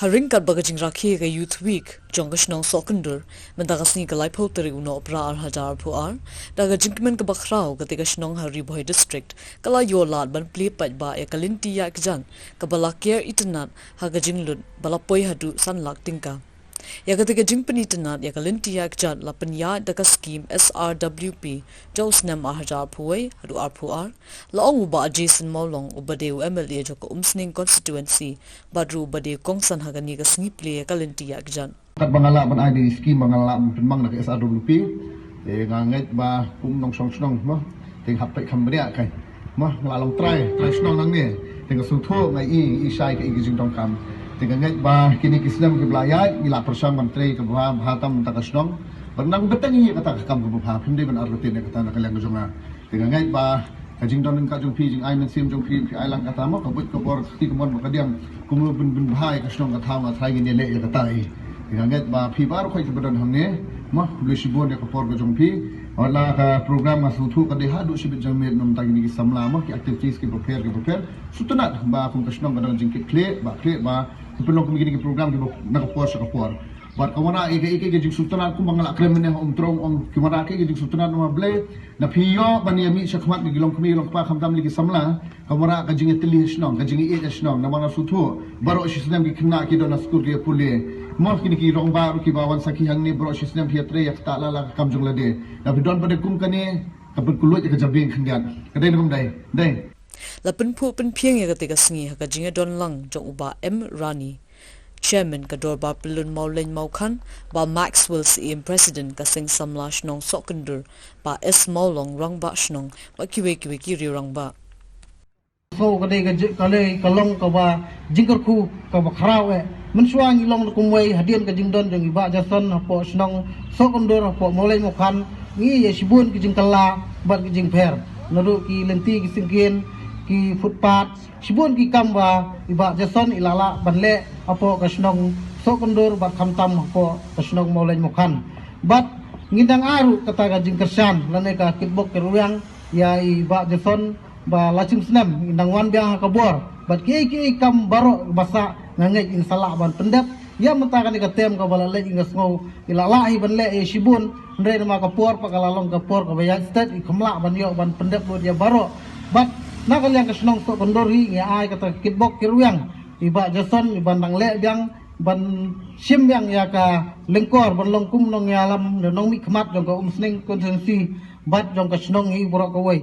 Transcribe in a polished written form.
Haring kat bagajing rakhi ke Youth Week jonggashnong sokender mendagasni ke laipo teri uno opera hajar puar daga jingmen ke bakrau ketika shnong hari boy district kala yolat ban pli pat ba e kalinti ya kjan ke balakier itnat haga jinglut balapoi hadu sanlak tingka ya ketika jingpen itnat ya kalinti ya kjan la penya daga scheme SRWP josnem hajar puai hadu arpuar la ong ba Jason Maulong ubadeu MLA joko umsning constituency badru ubade kongsan hagani ka sngiple kalinti ya kjan kat bangala ban ID scheme bangala penmang nak SRWP nganget ba kum nong song mo ting hapai khambria kai mo ngalong try snong nang ni ting su tho ngai i sai ka igijing dong kam ting ngai ba kini kisnam ke blayat ila persang menteri ke bhatam ta snong bernang betangi kata kam ke bha phimde ban artin kata nak lang jonga ting ngai ba kajing don ka jong pi jing ai men sim jong pi ai lang kata mo ka but ko bor ti ko mon ka diam kum bun bhai ka snong ka thau na thai ni le kata ai nganget ba phi bar khoi kebedan hamne mah lesibon ya kapor gajong phi wala ka program mas uthu ka de hadu sibit jamir nom tagi ni samla mah ki activities ki prepare sutunat ba kum kasnong kadang jingkit kle ba pelong kum ki program ki nak kapor sa kapor bat kamana ike jing sutunat kum mangala krem ne trong ong kimara ke jing sutunat no ble na phiyo bani mi sakmat ni gilong kumi long pa khamtam ligi samla kamara ka jing tili snong ka jing e snong na mana suthu baro shisnam ki khna ki do na skur ki pule mor kini ki rong baru ki bawan saki hang ni bro shisnam hiatre yak ta la kamjung la de na bidon pada kum kane kapul kulut ka jabing khandian kadai ngom dai la penpu penpieng ya ketika sngi ha ka jinga don lang jong uba M Rani Chairman kador ba pelun mauleng maukan ba Maxwell CM President ka sing samla shnong sokender ba S Maulong rang ba shnong ba kiwe ki rang ba so kadai kale kalong ka ba jingkar khu ka ba khrau e mensuang ilong kumwei hadian ka jingdon jong iba jason po shnong sokender po mauleng maukan ngi ye sibun ki jingkala bat ki jingper nodu ki lenti ki singkin ki footpath sibun ki kamba iba jason ilala banle apo kasnong sokondor bat khamtam apo kasnong mauleng mukhan bat ngindang aru kata ka jingkersan lane ka kitbok keruyang ya iba jason ba lachim snam indang wan biang kabor bat ki kam baro basa ngangai insala ban pendap ya mentakan ka tem ka balale ingas ngau ilala hi banle e sibun ndre ma kapor pakalalong kapor ka bayan state ikamla ban yo ban pendap lo dia baro bat nakal yang kasnong sokondor hi ya ai kata kitbok keruyang iba jason ibandang le biang ban sim yang ya ka lengkor ban longkum nong yalam nong mi khmat jong ka umsning konsensi bat jong ka snong hi borok ka wei